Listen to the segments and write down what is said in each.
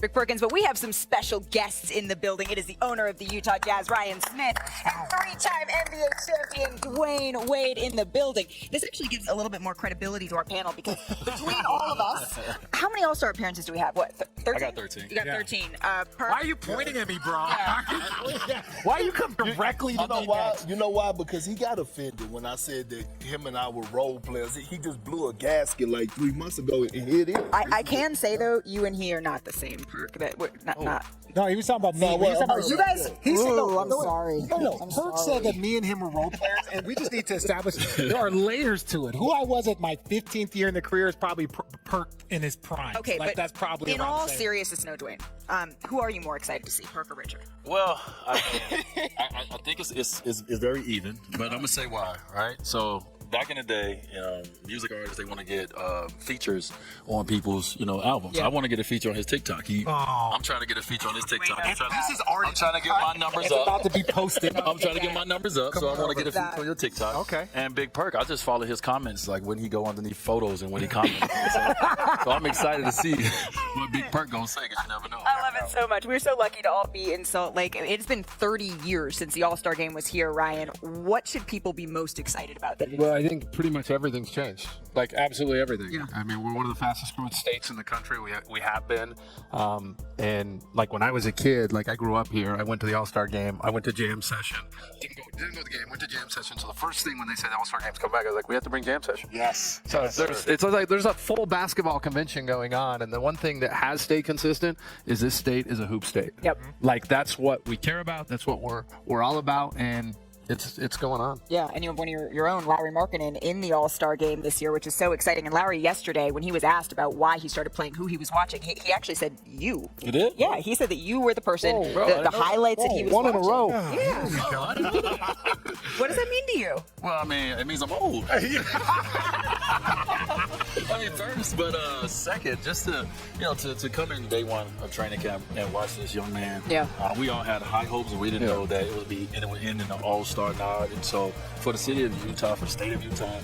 Rick Perkins, but we have some special guests in the building. It is the owner of the Utah Jazz, Ryan Smith, and three-time NBA champion Dwayne Wade in the building. This actually gives a little bit more credibility to our panel because between all of us, how many All-Star appearances do we have? What, 13? I got 13. You got 13. Why are you pointing at me, bro? Yeah. Why you come directly to me next? You know why? Because he got offended when I said that him and I were role players. He just blew a gasket like 3 months ago, and here it is. I can say, though, you and he are not the same. Perk. That we're not. No, he was talking about me. No, He was talking about You guys. He said, I'm sorry. No, I'm Perk sorry. said that me and him were role players, and we just need to establish there are layers to it. Who I was at my 15th year in the career is probably Perk in his prime. Okay, like, but that's probably in around all the same. seriousness, no, Dwayne. Who are you more excited to see, Perk or Richard? Well, I think it's very even, but I'm gonna say why, right? So back in the day, music artists, they want to get features on people's albums. Yeah. I want to get a feature on his TikTok. I'm trying to get a feature on his TikTok. I'm trying to get my numbers It's up. about to be posted. I'm trying to get my numbers up, so I want to get a feature on your TikTok. Okay. And Big Perk, I just follow his comments, like when he go underneath photos and when he comments. So I'm excited to see what Big Perk gonna say, because you never know. I love it so much. We're so lucky to all be in Salt Lake. It's been 30 years since the All-Star Game was here, Ryan. What should people be most excited about? Well, I think pretty much everything's changed. Like absolutely everything. Yeah. I mean, we're one of the fastest growing states in the country. We have been. And like when I was a kid, like I grew up here. I went to the All-Star Game. I went to jam session. Didn't go to the game. Went to jam session. So the first thing when they said the All-Star Games come back, I was like, we have to bring jam session. Yes. So it's like there's a full basketball convention going on, and the one thing that has stayed consistent is this state is a hoop state. Yep. Like that's what we care about. That's what we're all about, and it's going on. Yeah, and you have one of your own, Larry Markkinen, in the All-Star Game this year, which is so exciting. And Larry, yesterday, when he was asked about why he started playing, who he was watching, he actually said you. You did? Yeah, he said that you were the person, Oh, bro, the highlights that he was one in a watching. row. Yeah. What does that mean to you? Well, I mean, it means I'm old. I mean, first, but second, just to come in day one of training camp and watch this young man. Yeah. We all had high hopes, and we didn't know that it would end in an All-Star nod. And so, for the city of Utah, for the state of Utah,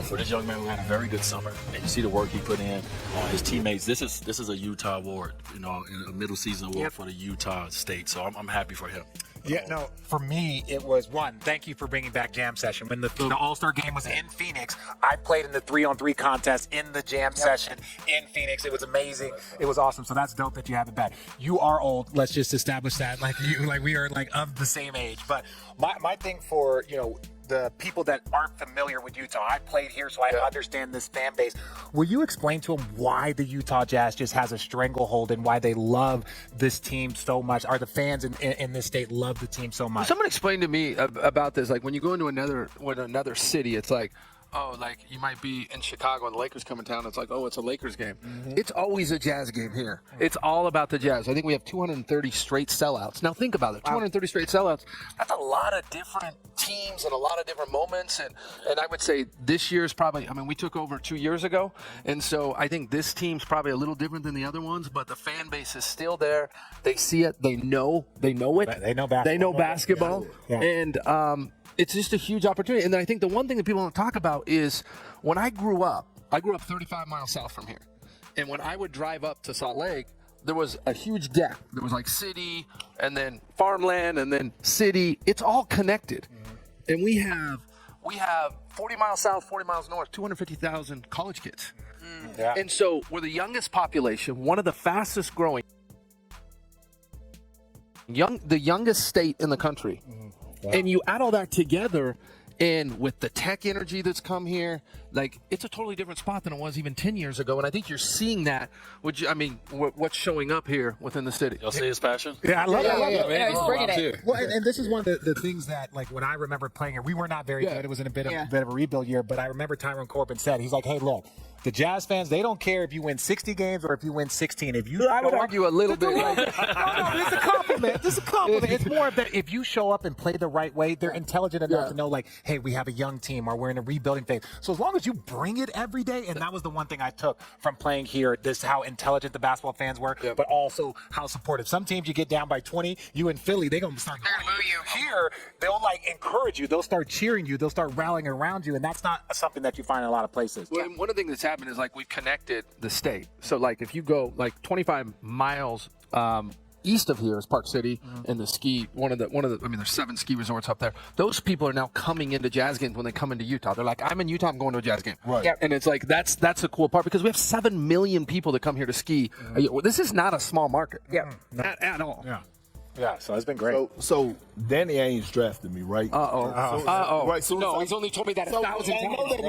for this young man who had a very good summer, and you see the work he put in, his teammates. This is a Utah award, a middle season award for the Utah state. So I'm happy for him. Yeah, no, for me, it was one, thank you for bringing back Jam Session. When the All-Star Game was in Phoenix, I played in the 3-on-3 contest in the Jam Session in Phoenix. It was amazing. It was awesome. So that's dope that you have it back. You are old. Let's just establish that. Like we are like of the same age. But my thing for, the people that aren't familiar with Utah, I played here, so I understand this fan base. Will you explain to them why the Utah Jazz just has a stranglehold and why they love this team so much? Are the fans in this state love the team so much? Someone explained to me about this. Like when you go into another city, it's like, oh, like you might be in Chicago and the Lakers come in town. It's like, oh, it's a Lakers game. Mm-hmm. It's always a Jazz game here. It's all about the Jazz. I think we have 230 straight sellouts. Now think about it, 230 straight sellouts. That's a lot of different teams and a lot of different moments. And I would say this year's probably, I mean, we took over 2 years ago. And so I think this team's probably a little different than the other ones, but the fan base is still there. They see it. They know it. They know basketball. They know basketball. Yeah. And, it's just a huge opportunity. And then I think the one thing that people don't talk about is when I grew up 35 miles south from here. And when I would drive up to Salt Lake, there was a huge gap. There was like city and then farmland and then city. It's all connected. Mm-hmm. And we have 40 miles south, 40 miles north, 250,000 college kids. Mm. Yeah. And so we're the youngest population, one of the fastest growing, the youngest state in the country. Mm-hmm. Wow. And you add all that together, and with the tech energy that's come here, like it's a totally different spot than it was even 10 years ago. And I think you're seeing that, what's showing up here within the city. Y'all see his passion? Yeah, I love it. Yeah, he's bringing it. Well, and this is one of the things that, like, when I remember playing here, we were not very good. It was in a bit of a rebuild year, but I remember Tyrone Corbin said, he's like, hey, look, the Jazz fans, they don't care if you win 60 games or if you win 16. If you, I would argue a little bit. No, it's a compliment. It's a compliment. It's more of that if you show up and play the right way, they're intelligent enough to know, like, hey, we have a young team or we're in a rebuilding phase. So as long as you bring it every day, and that was the one thing I took from playing here, this how intelligent the basketball fans were, but also how supportive. Some teams you get down by 20, you in Philly, they're going to start boo you. Here, they'll like encourage you. They'll start cheering you. They'll start rallying around you, and that's not something that you find in a lot of places. Well, one of the things that's happened is like we've connected the state. So like if you go like 25 miles east of here is Park City and the ski. One of the. I mean, there's 7 ski resorts up there. Those people are now coming into Jazz games when they come into Utah. They're like, I'm in Utah. I'm going to a Jazz game. Right. Yep. And it's like that's a cool part because we have 7 million people that come here to ski. This is not a small market. Yep. At all. Yeah, so it's been great. So Danny Ainge drafted me, right? Right. So No, he's only told me that 1,000 I know times. that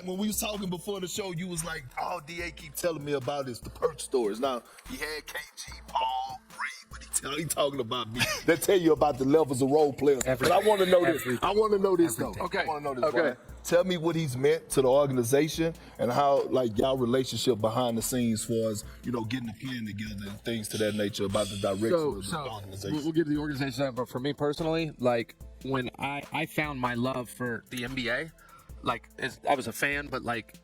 when we was talking before the show, you was like, "Oh, DA keep telling me about this, the perk stores." Now he had KG, Paul, Ray, but he talking about me. They tell you about the levels of role players. But I want to know this. I want to know this though. Okay. I want to know this. Okay. Brian. Tell me what he's meant to the organization and how, like, y'all relationship behind the scenes for us, getting the plan together and things to that nature about the direction of the organization. We'll get to the organization, but for me personally, like when I found my love for the NBA, like I was a fan, but like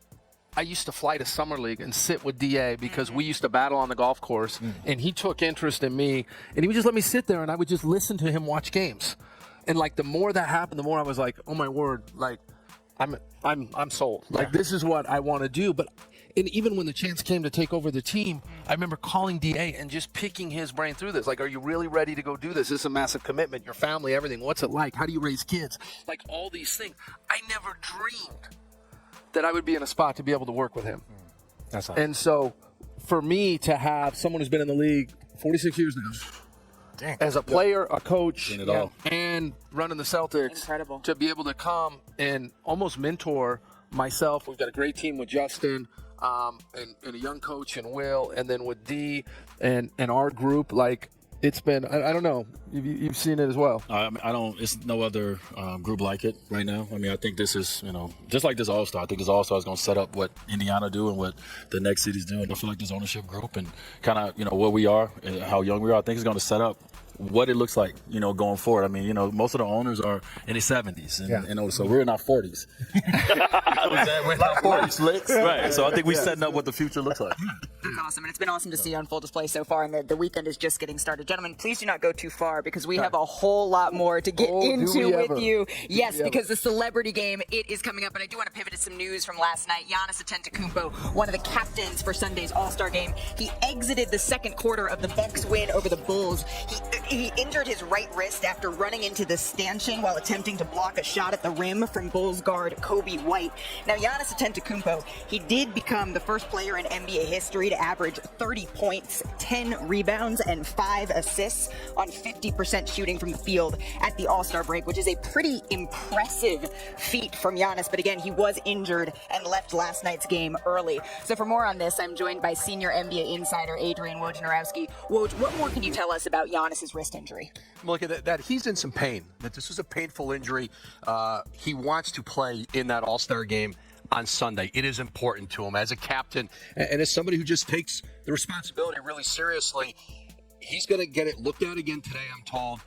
I used to fly to Summer League and sit with DA because we used to battle on the golf course, and he took interest in me, and he would just let me sit there and I would just listen to him watch games, and like the more that happened, the more I was like, oh my word, like I'm sold. Like this is what I want to do. And even when the chance came to take over the team, I remember calling DA and just picking his brain through this. Like, are you really ready to go do this? This is a massive commitment. Your family, everything. What's it like? How do you raise kids? Like all these things. I never dreamed that I would be in a spot to be able to work with him. That's awesome. And so for me to have someone who's been in the league 46 years now, Dang. as a player, a coach, Seen it all. and running the Celtics, Incredible. to be able to come and almost mentor myself. We've got a great team with Justin and a young coach and Will, and then with D and our group. Like it's been, I don't know, you've seen it as well. I don't. It's no other group like it right now. I mean, I think this is, just like this All-Star. I think this All-Star is going to set up what Indiana do and what the next cities do. And I feel like this ownership group and kind of, what we are and how young we are, I think it's going to set up what it looks like, going forward. I mean, most of the owners are in their 70s, and so we're in our 40s. We're in our 40s, right? So I think we're setting up what the future looks like. That's awesome, and it's been awesome to see on full display so far, and the weekend is just getting started. Gentlemen, please do not go too far because we have a whole lot more to get into with you. Yes, because the celebrity game, it is coming up, and I do want to pivot to some news from last night. Giannis Antetokounmpo, one of the captains for Sunday's All-Star game, he exited the second quarter of the Bucks win over the Bulls. He injured his right wrist after running into the stanchion while attempting to block a shot at the rim from Bulls guard Kobe White. Now, Giannis Antetokounmpo, he did become the first player in NBA history to average 30 points, 10 rebounds, and 5 assists on 50% shooting from the field at the All-Star break, which is a pretty impressive feat from Giannis. But again, he was injured and left last night's game early. So for more on this, I'm joined by senior NBA insider Adrian Wojnarowski. Woj, what more can you tell us about Giannis's wrist injury? Look at that. He's in some pain. That this was a painful injury. He wants to play in that All-Star game on Sunday. It is important to him as a captain and as somebody who just takes the responsibility really seriously. He's going to get it looked at again today, I'm told.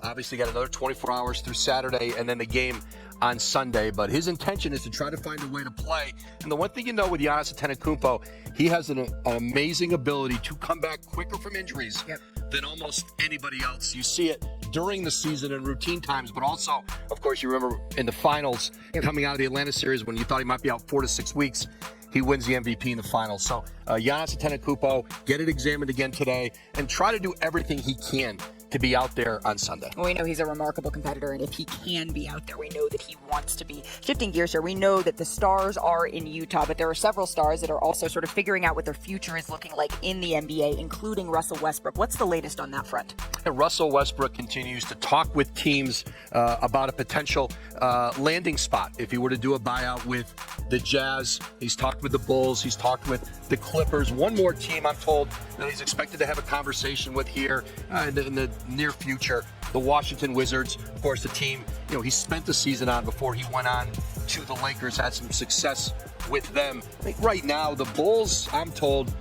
Obviously got another 24 hours through Saturday and then the game on Sunday. But his intention is to try to find a way to play. And the one thing with Giannis Antetokounmpo, he has an amazing ability to come back quicker from injuries than almost anybody else. You see it during the season in routine times, but also, of course, you remember in the finals coming out of the Atlanta series when you thought he might be out 4 to 6 weeks. He wins the MVP in the finals. So Giannis Antetokounmpo, get it examined again today and try to do everything he can to be out there on Sunday. Well, we know he's a remarkable competitor, and if he can be out there, we know that he wants to be. Shifting gears here, we know that the stars are in Utah, but there are several stars that are also sort of figuring out what their future is looking like in the NBA, including Russell Westbrook. What's the latest on that front? And Russell Westbrook continues to talk with teams about a potential landing spot if he were to do a buyout with the Jazz. He's talked with the Bulls. He's talked with the Clippers. One more team, I'm told, that he's expected to have a conversation with here in the near future, the Washington Wizards. Of course, the team, he spent the season on before he went on to the Lakers, had some success with them. I think right now, the Bulls, I'm told,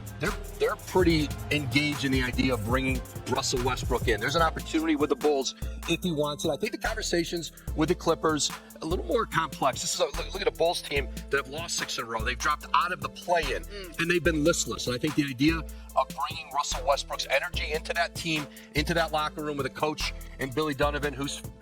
they're pretty engaged in the idea of bringing Russell Westbrook in. There's an opportunity with the Bulls if he wants it. I think the conversations with the Clippers a little more complex. This is look at a Bulls team that have lost 6 in a row. They've dropped out of the play-in, and they've been listless. And I think the idea of bringing Russell Westbrook's energy into that team, into that locker room with a coach and Billy Donovan,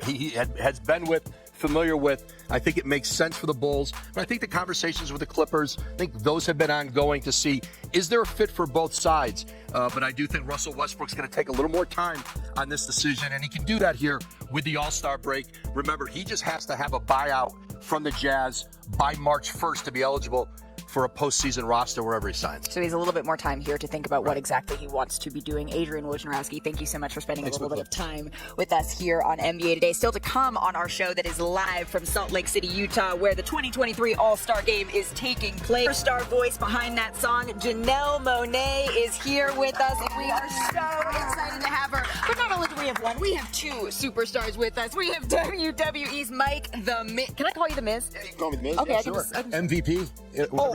he has been with familiar with. I think it makes sense for the Bulls. But I think the conversations with the Clippers, I think those have been ongoing to see, is there a fit for both sides? But I do think Russell Westbrook's going to take a little more time on this decision, and he can do that here with the All-Star break. Remember, he just has to have a buyout from the Jazz by March 1st to be eligible for a postseason roster wherever he signs. So he has a little bit more time here to think about what exactly he wants to be doing. Adrian Wojnarowski, thank you so much for spending a little bit of time with us here on NBA Today. Still to come on our show that is live from Salt Lake City, Utah, where the 2023 All-Star Game is taking place. Our star voice behind that song, Janelle Monáe, is here with us, and we are so excited to have her. But not only do we have one, we have two superstars with us. We have WWE's Mike the Miz. Can I call you the Miz? Yeah, you can call me the Miz. Okay, yeah, I can sure. just- I can- MVP.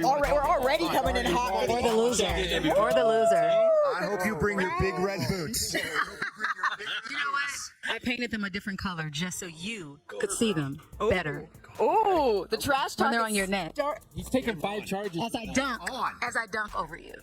We're already coming in hot. Or the loser. Or the loser. I hope you bring your big red boots. You know what? I painted them a different color just so you could see them better Oh, the trash talk when they're is on your neck. He's taking 5 charges. As I dunk over you.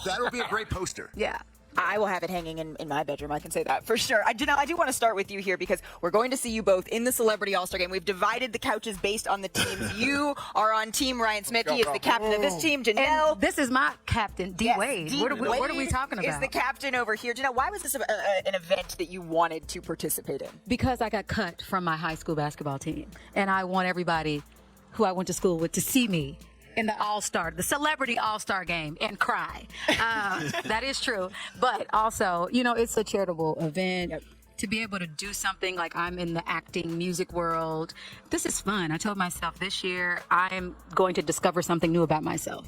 That'll be a great poster. Yeah. I will have it hanging in my bedroom. I can say that for sure. Janelle, I do want to start with you here because we're going to see you both in the Celebrity All-Star Game. We've divided the couches based on the teams. You are on Team Ryan Smith. He is the captain of this team. Janelle. And this is my captain, D. Yes, Wade. D. What are we talking Is about? the captain over here. Janelle, why was this an event that you wanted to participate in? Because I got cut from my high school basketball team. And I want everybody who I went to school with to see me in the Celebrity All-Star Game and cry. That is true. But also, it's a charitable event. Yep. To be able to do something like I'm in the acting music world, this is fun. I told myself this year I'm going to discover something new about myself.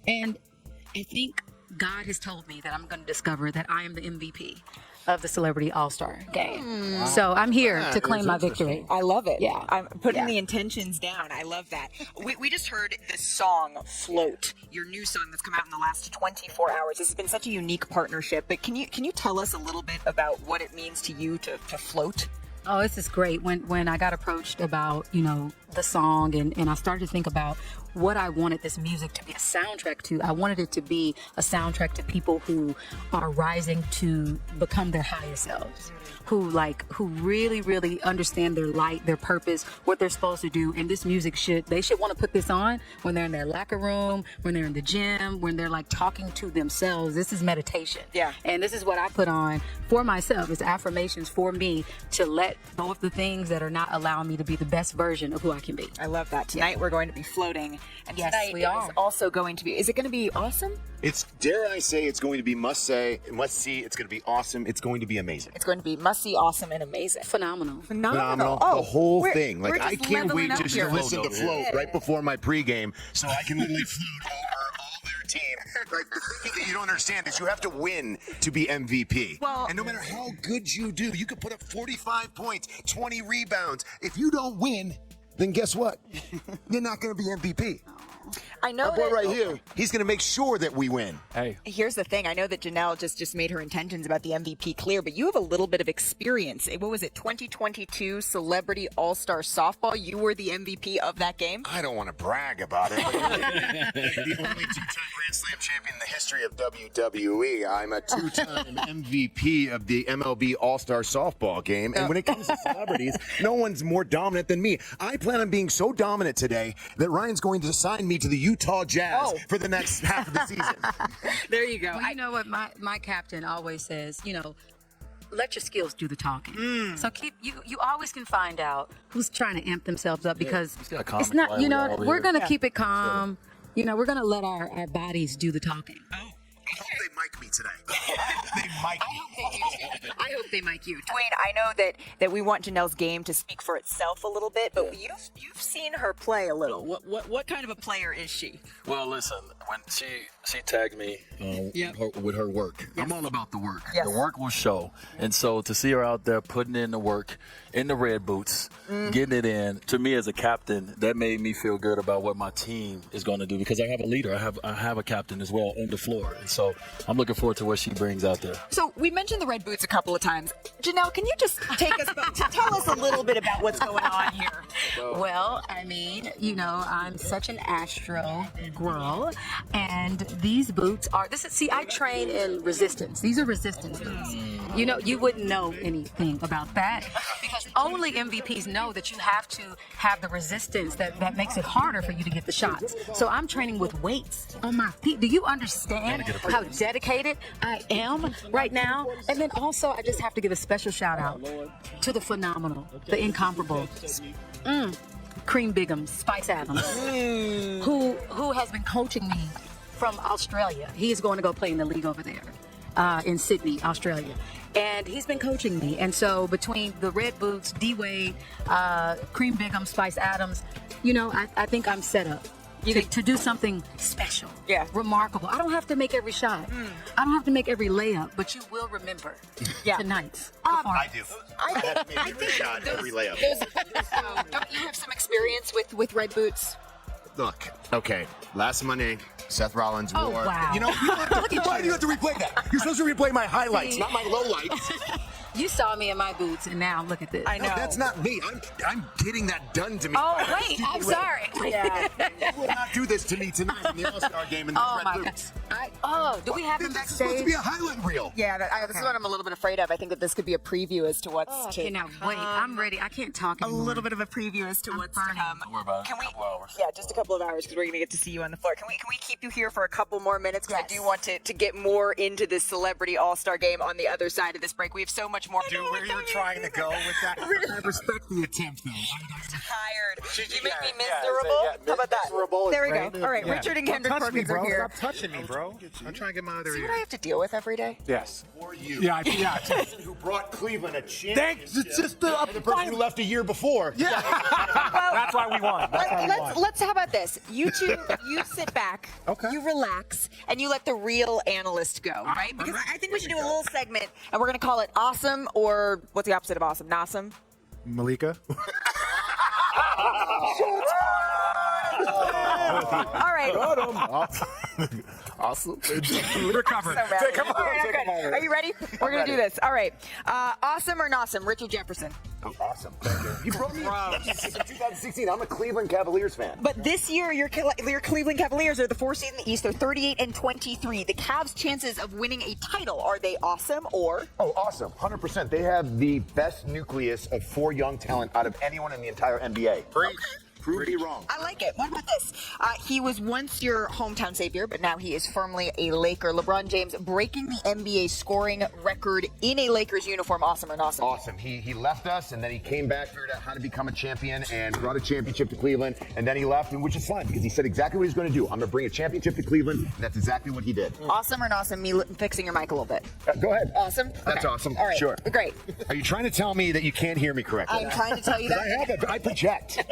And I think God has told me that I'm going to discover that I am the MVP of the Celebrity All-Star Game. So I'm here to claim my victory. I love it. Yeah. I'm putting the intentions down. I love that. We just heard this song, Float, your new song that's come out in the last 24 hours. This has been such a unique partnership, but can you tell us a little bit about what it means to you to float? Oh, this is great. When I got approached about, the song and I started to think about what I wanted this music to be a soundtrack to. I wanted it to be a soundtrack to people who are rising to become their higher selves, who really, really understand their light, their purpose, what they're supposed to do. And this music they should want to put this on when they're in their locker room, when they're in the gym, when they're like talking to themselves. This is meditation. Yeah. And this is what I put on for myself. It's affirmations for me to let go of the things that are not allowing me to be the best version of who I can be. I love that. Tonight we're going to be floating. And Yes, tonight we are. is also going to be, is it going to be awesome? Dare I say, it's going to be must see. It's going to be awesome. It's going to be amazing. It's going to be must-see, awesome, and amazing. Phenomenal. Phenomenal. The whole we're- thing. we're I just can't leveling wait up just here. to listen to Float right before my pregame so I can literally float over all their team. Like, the thing that you don't understand is you have to win to be MVP. Well- and no matter how good you do, you could put up 45 points, 20 rebounds. If you don't win, then guess what? You're not going to be MVP. I know Our boy that, right here, he's going to make sure that we win. Hey, Here's the thing. I know that Janelle just made her intentions about the MVP clear, but you have a little bit of experience. What was it, 2022 Celebrity All-Star Softball? You were the MVP of that game? I don't want to brag about it. But the only two-time Grand Slam champion in the history of WWE. I'm a two-time MVP of the MLB All-Star Softball game. And when it comes to celebrities, no one's more dominant than me. I plan on being so dominant today that Ryan's going to sign me to the Utah Jazz for the next half of the season. There you go. Well, you know what my captain always says, let your skills do the talking. So you always can find out who's trying to amp themselves up because got calm it's and not, quiet over we're here. going to keep it calm. We're going to let our bodies do the talking. I hope they mic me today. They mic me. I hope they mic you. Dwayne, I know that we want Janelle's game to speak for itself a little bit, but you've seen her play a little. What kind of a player is she? well, listen, when she tagged me with her work, I'm all about the work. Yes. The work will show. And so to see her out there putting in the work in the red boots, getting it in, to me as a captain, that made me feel good about what my team is going to do because I have a leader. I have a captain as well on the floor. And so I'm looking forward to what she brings out there. So we mentioned the red boots a couple of times. Janelle, can you just tell us a little bit about what's going on here? Well, I mean, you know, I'm such an Astro girl, and these boots are. I train in resistance. These are resistance boots. You know, you wouldn't know anything about that because only MVPs know that you have to have the resistance that makes it harder for you to get the shots. So I'm training with weights on my feet. Do you understand how dedicated I am right now? And then also, I just have to give a special shout out to the phenomenal, the incomparable Cream Bigum, Spice Adams, who has been coaching me from Australia. He is going to go play in the league over there in Sydney, Australia. And he's been coaching me. And so between the red boots, D-Wade, Cream Bigum, Spice Adams, you know, I think I'm set up. To do something special, remarkable. I don't have to make every shot. I don't have to make every layup, but you will remember tonight's I performance. do. I have to make every shot, every layup. Don't you have some experience with red boots? Look, okay, last Monday, Seth Rollins Oh, wore. wow. You know, why do you have to replay that? You're supposed to replay my highlights, not my lowlights. You saw me in my boots, and now look at this. I know. No, that's not me. I'm getting that done to me. Oh, by wait, Stevie I'm Ray. sorry. Yeah. You will not do this to me tonight in the All-Star game in the Oh, red my God. boots. Do we have him This is supposed to be backstage? a highlight reel. Yeah, this is what I'm a little bit afraid of. I think that this could be a preview as to what's I to cannot wait. I'm ready. I can't talk a anymore. little bit of a preview as to what's to burning. come. Don't worry about it. Can we? Couple hours. Yeah, just a couple of hours because we're going to get to see you on the floor. Can we keep you here for a couple more minutes? Because I do want to get more into this Celebrity All-Star Game on the other side of this break. We have so much more. Dude, where you were trying to go with that? I respect the attempt, though. Tired. You make me miserable. How about that? There we go. All right, Richard and Kendrick Touch me, Perkins are bro. here. Stop touching me, bro. I'm trying to get my other See ear. what I have to deal with every day? Yes. For you. Yeah. Who brought Cleveland a championship. Thanks. It's just the person who left a year before. Yeah. That's why we won. Let's how about this? You two, you sit back, you relax, and you let the real analyst go, right? Because I think we should do a little segment, and we're gonna call it awesome, or what's the opposite of awesome? Nawsome? Malika. All right. Awesome. Recovered. So bad. Come on. All right, okay. Are you ready? We're gonna do this. All right. Awesome or Nawsome? Richard Jefferson. Oh, awesome. Thank you. You brought me in 2016. I'm a Cleveland Cavaliers fan. But this year, your Cleveland Cavaliers are the 4th seed in the East. They're 38-23. The Cavs' chances of winning a title, are they awesome or? Oh, awesome. 100%. They have the best nucleus of 4 young talent out of anyone in the entire NBA. Prove me wrong. I like it. What about this? He was once your hometown savior, but now he is firmly a Laker. LeBron James breaking the NBA scoring record in a Lakers uniform. Awesome or Nawsome? Awesome. He left us, and then he came back, figured out how to become a champion, and brought a championship to Cleveland. And then he left, and which is fine because he said exactly what he's going to do. I'm going to bring a championship to Cleveland, and that's exactly what he did. Awesome or Nawsome? Me fixing your mic a little bit. Go ahead. Awesome. That's Okay. awesome. All right. Sure. Great. Are you trying to tell me that you can't hear me correctly? I'm trying to tell you 'Cause that. I project.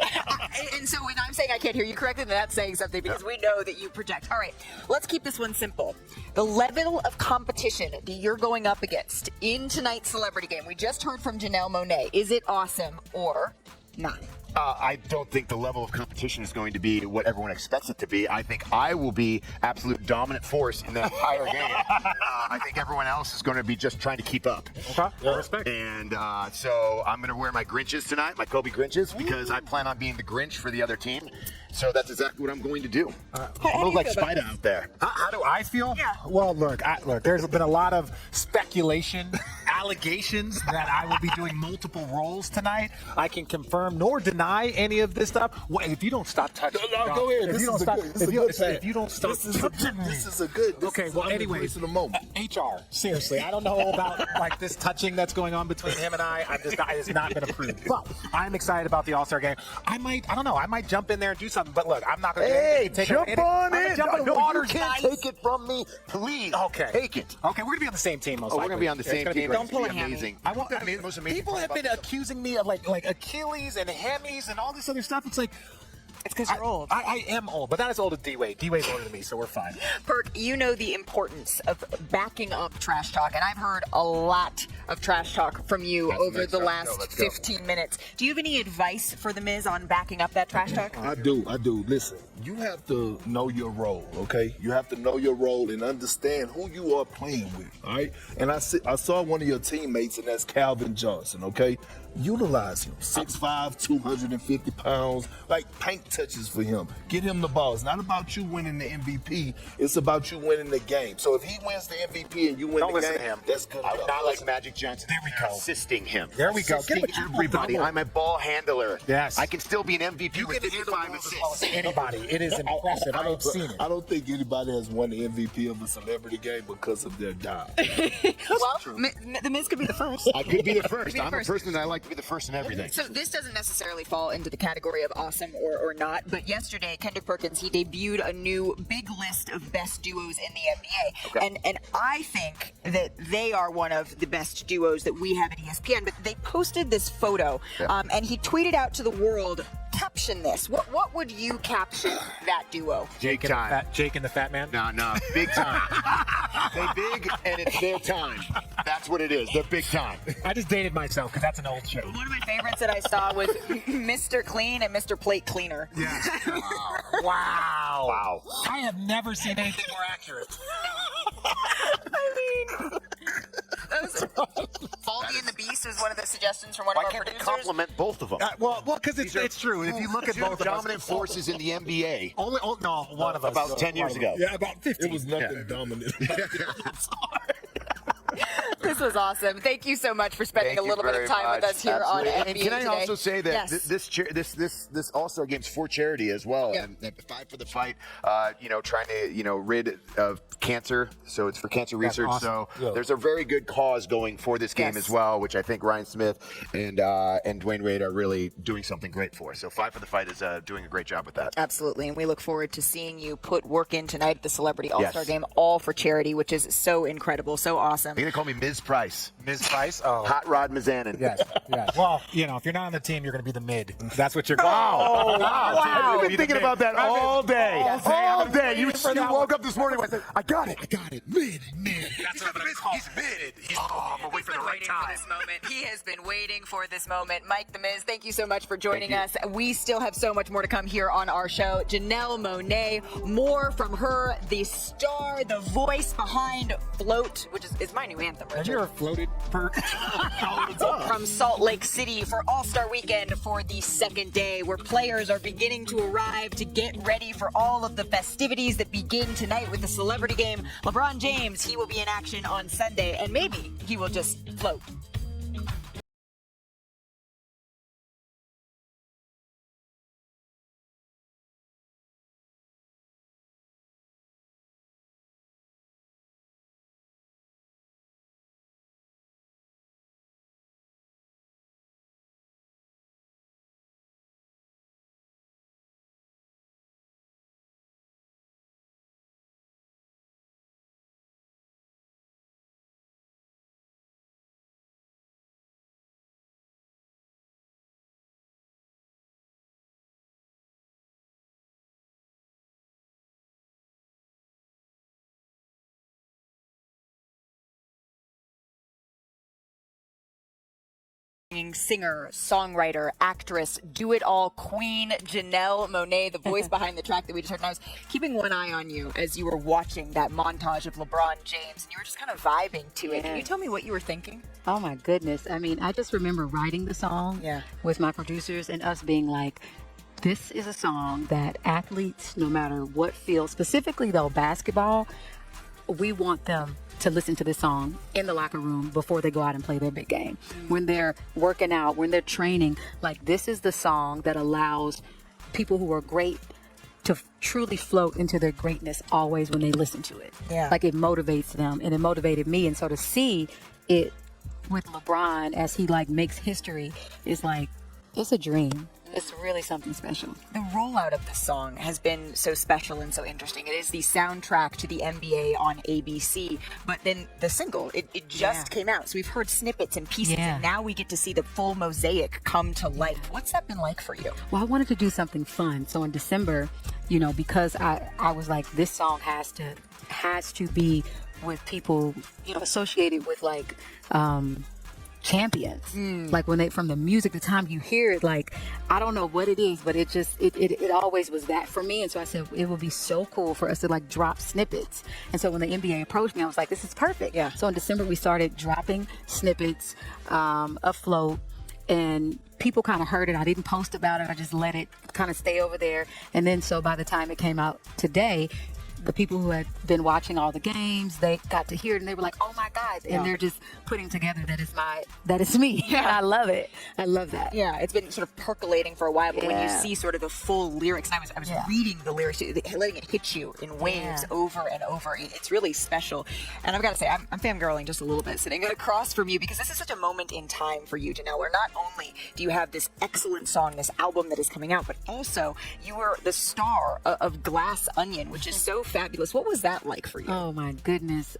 And so when I'm saying I can't hear you correctly, then that's saying something because we know that you project. All right, let's keep this one simple. The level of competition that you're going up against in tonight's celebrity game, we just heard from Janelle Monáe. Is it awesome or not? I don't think the level of competition is going to be what everyone expects it to be. I think I will be absolute dominant force in the entire game. I think everyone else is going to be just trying to keep up. Okay. Respect. And so I'm going to wear my Grinches tonight, my Kobe Grinches, because I plan on being the Grinch for the other team. So that's exactly what I'm going to do. I look like Spider out there. How do I feel? Yeah. Well, look, there's been a lot of speculation, allegations that I will be doing multiple roles tonight. I can confirm nor deny any of this stuff. Well, if you don't stop touching me, Go ahead. If This you don't is a stop, good- this is a good if you don't stop touching me. This is a good. This Okay, is well, I'm anyways, embracing the moment. HR, seriously, I don't know about like this touching that's going on between him and I. It has not been approved. But I'm excited about the All-Star game. I don't know, I might jump in there and do something. But look, I'm not going to Hey, take jump on I'm it. Jump in No, water. you can't take it from me. Please. Okay. Take it. Okay, we're gonna be on the same team. Most Oh, we're likely. going to be on the It's same gonna be team. great. Don't pull a It's gonna be amazing. I want. The most amazing People part have about been this- accusing me of like Achilles and Hemis and all this other stuff. It's like, It's because you're old. I am old, but not as old as D-Wade. D-Wade's older than me, so we're fine. Perk, you know the importance of backing up trash talk, and I've heard a lot of trash talk from you over the last 15 minutes. Do you have any advice for the Miz on backing up that trash talk? I do. Listen, you have to know your role, okay? You have to know your role and understand who you are playing with, all right? And I saw one of your teammates, and that's Calvin Johnson, okay? Utilize him. 6'5", 250 pounds, like paint touches for him. Get him the ball. It's not about you winning the MVP. It's about you winning the game. So if he wins the MVP and you win Don't the listen game, to him. that's good. I would not like Magic Johnson. There we go. Assisting him. There we go. Assisting Get him a everybody. double. I'm a ball handler. Yes. I can still be an MVP You with can handle 55 balls as well as assists. anybody. It is impressive. I've seen it. I don't think anybody has won the MVP of a celebrity game because of their job. Well, the Miz could be the first. I could be the first. Be the I'm first. a person that I like to be the first in everything. So this doesn't necessarily fall into the category of awesome or not, but yesterday Kendrick Perkins, he debuted a new big list of best duos in the NBA. Okay. And I think that they are one of the best duos that we have at ESPN, but they posted this photo and he tweeted out to the world, caption this. What would you caption that duo? Jake and the Fat Man. No, big time. They big and it's their time. That's what it is. They're big time. I just dated myself because that's an old show. One of my favorites that I saw was Mr. Clean and Mr. Plate Cleaner. Yes. Wow. I have never seen anything more accurate. Baldy and the Beast was one of the suggestions from one Why of our can't they producers. compliment both of them? Well, because it's true. If you look at both of us, dominant forces in the NBA. no, one of us. About 10 years ago. Yeah, about 15. It was nothing dominant. This was awesome. Thank you so much for spending a little bit of time with us here on NBA And can I Today. also say that Yes. this All-Star Game's for charity as well. Yeah. And Fight for the Fight, trying to rid of cancer. So it's for cancer research. awesome. So there's a very good cause going for this game Yes. as well, which I think Ryan Smith and Dwayne Wade are really doing something great for. So Fight for the Fight is doing a great job with that. Absolutely, and we look forward to seeing you put work in tonight at the Celebrity All-Star Yes. Game, all for charity, which is so incredible, so awesome. You're gonna call me Ms. Price, Ms. Price. Oh. Hot Rod Mizanin. Yes. Well, if you're not on the team, you're going to be the mid. That's what you're. Wow. I've I've been thinking about that all day. All day. You woke up this morning and said, I got it. Mid. That's what I'm going to call. He's mid. I'm going to wait for the right time. This moment. He has been waiting for this moment. Mike the Miz, thank you so much for joining us. We still have so much more to come here on our show. Janelle Monáe, more from her, the star, the voice behind Float, which is my new anthem. Have you ever floated, Perk? From Salt Lake City for All-Star Weekend for the second day, where players are beginning to arrive to get ready for all of the festivities that begin tonight with the Celebrity Game. LeBron James, he will be in action on Sunday, and maybe he will just float. Singer, songwriter, actress, do-it-all queen Janelle Monáe, the voice behind the track that we just heard. And I was keeping one eye on you as you were watching that montage of LeBron James, and you were just kind of vibing to it. Can you tell me what you were thinking? Oh my goodness. I mean, I just remember writing the song with my producers and us being like, this is a song that athletes, no matter what field, specifically though basketball, we want them to listen to this song in the locker room before they go out and play their big game. When they're working out, when they're training, like this is the song that allows people who are great to truly float into their greatness always when they listen to it. Yeah. Like it motivates them, and it motivated me. And so to see it with LeBron as he like makes history is like, it's a dream. It's really something special. The rollout of the song has been so special and so interesting. It is the soundtrack to the NBA on ABC, but then the single, it just came out. So we've heard snippets and pieces, and now we get to see the full mosaic come to life. What's that been like for you? Well, I wanted to do something fun. So in December, you know, because I was like, this song has to be with people, you know, associated with like champions. Like when they, from the music, the time you hear it, like I don't know what it is, but it just it always was that for me. And so I said it would be so cool for us to like drop snippets. And so when the NBA approached me, I was like, this is perfect. Yeah. So in December we started dropping snippets afloat, and people kind of heard it. I didn't post about it. I just let it kind of stay over there. And then so by the time it came out today, the people who had been watching all the games, they got to hear it and they were like, oh my God. And they're just putting together that is me. Yeah. I love it. I love that. Yeah, it's been sort of percolating for a while, but when you see sort of the full lyrics, and I was reading the lyrics, letting it hit you in waves over and over, it's really special. And I've got to say, I'm fangirling just a little bit sitting across from you, because this is such a moment in time for you, Janelle, where not only do you have this excellent song, this album that is coming out, but also you were the star of Glass Onion, which is so fabulous. What was that like for you? Oh my goodness.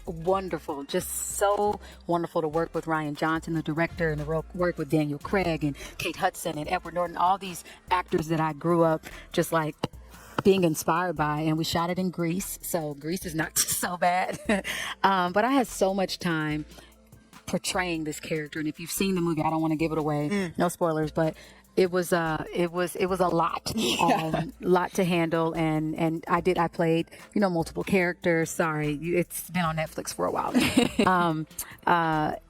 Wonderful. Just so wonderful to work with Ryan Johnson, the director, and to work with Daniel Craig and Kate Hudson and Edward Norton, all these actors that I grew up just like being inspired by. And we shot it in Greece, so Greece is not so bad. But I had so much time portraying this character, and if you've seen the movie, I don't want to give it away, no spoilers, but it was a lot to handle, and I played, you know, multiple characters. Sorry, it's been on Netflix for a while now.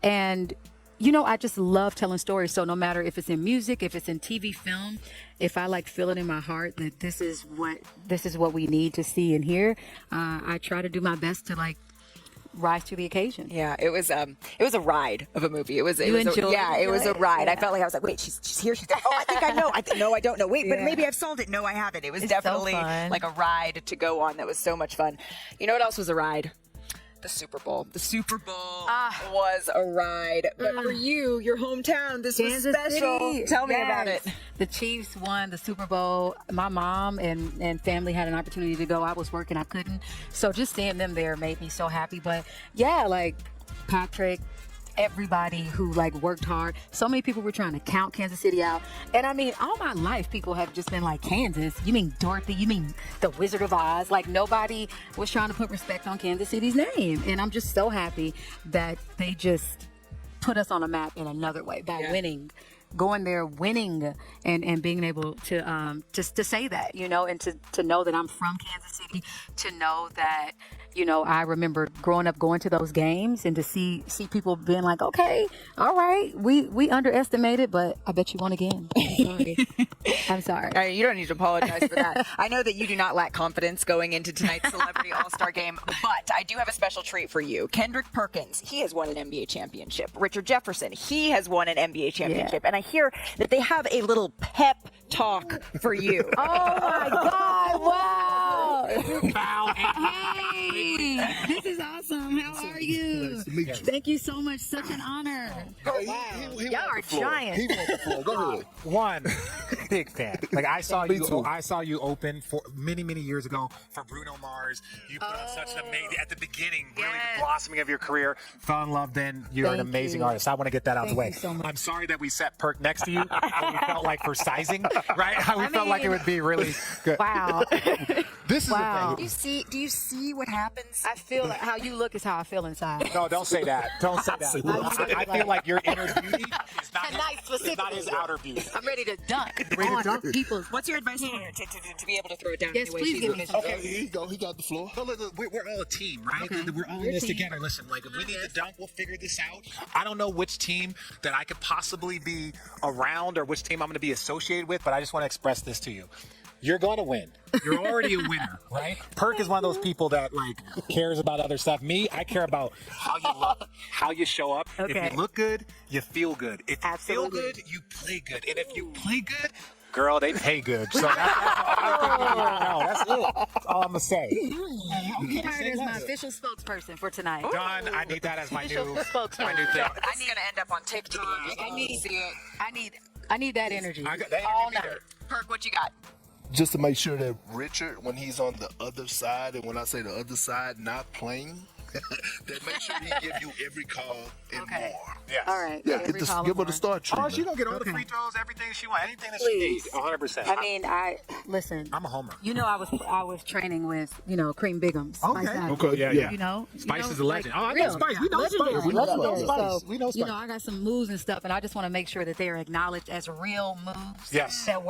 And you know, I just love telling stories. So no matter if it's in music, if it's in TV, film, if I like feel it in my heart that this is what we need to see and hear, I try to do my best to like rise to the occasion. Yeah, it was a ride of a movie. It was a ride. Yeah. I felt like I was like, wait, she's here. She's there. Oh, I think I know. No, I don't know. Wait, but maybe I've solved it. No, I haven't. It was definitely like a ride to go on. That was so much fun. You know what else was a ride? The Super Bowl. The Super Bowl was a ride. But for you, your hometown, this was special. City. Tell me about it. The Chiefs won the Super Bowl. My mom and family had an opportunity to go. I was working, I couldn't. So just seeing them there made me so happy. But yeah, like Patrick, everybody who like worked hard. So many people were trying to count Kansas City out. And I mean, all my life, people have just been like, Kansas? You mean Dorothy? You mean the Wizard of Oz? Like nobody was trying to put respect on Kansas City's name. And I'm just so happy that they just put us on a map in another way by winning. Going there, winning, and being able to just to say that, you know, and to know that I'm from Kansas City, to know that, you know, I remember growing up going to those games and to see people being like, okay, all right, we underestimated, but I bet you won again. I'm sorry. You don't need to apologize for that. I know that you do not lack confidence going into tonight's Celebrity All-Star Game, but I do have a special treat for you. Kendrick Perkins, he has won an NBA championship. Richard Jefferson, he has won an NBA championship. And I hear that they have a little pep talk for you. Oh my God! Wow! Hey, this is awesome. How are you? Nice to meet you. Thank you so much. Such an honor. He Y'all are giants. He wants the floor. Go ahead. One, big fan. Like I saw you open for many years ago for Bruno Mars. You put on such an amazing at the beginning, really the blossoming of your career. Fell in love then. You're an amazing artist. I want to get that out of the way. So much. I'm sorry that we set Perk next to you. We felt like for sizing, right? We felt like it would be really good. Wow. This is Wow. the thing. Do you see what happens? I feel like how you look is how I feel inside. No, don't say that. Don't say that. I feel like your inner beauty is not his outer beauty. I'm ready to dunk on people. What's your advice to be able to throw it down? Yes, anyway? please give me some. Okay, here you go. He got the floor. Look, we're all a team, right? We're all in this together. Listen, like if we need to dunk, we'll figure this out. I don't know which team that I could possibly be around or which team I'm going to be associated with, but I just want to express this to you. You're going to win. You're already a winner, right? Perk is one of those people that like cares about other stuff. Me, I care about how you look, how you show up. Okay. If you look good, you feel good. If you feel good, you play good. And if you play good, girl, they pay good. So that's it. That's all I'm gonna say. I'm hired as my official spokesperson for tonight. Done. I need that as my new spokesperson. thing. I'm gonna end up on TikTok. I need I need that energy. I got that all energy night. there. Perk, what you got? Just to make sure that Richard, when he's on the other side, and when I say the other side, not playing, that make sure he give you every call and Okay. more. Yes. All right. Yeah, every call give her more. the start Oh, treatment. she's gonna get all the Okay. free throws, everything she wants, anything that Please. she needs. 100%. I mean, listen. I'm a homer. You know, I was training with Cream Bigums. Okay. my son. Okay. Yeah. You know, Spice you is know, a legend. like, Oh, I know real. Spice. We know Legendary. Spice. We know Legendary. Spice. So, We know You Spice. know, I got some moves and stuff, and I just want to make sure that they are acknowledged as real moves. Yes. That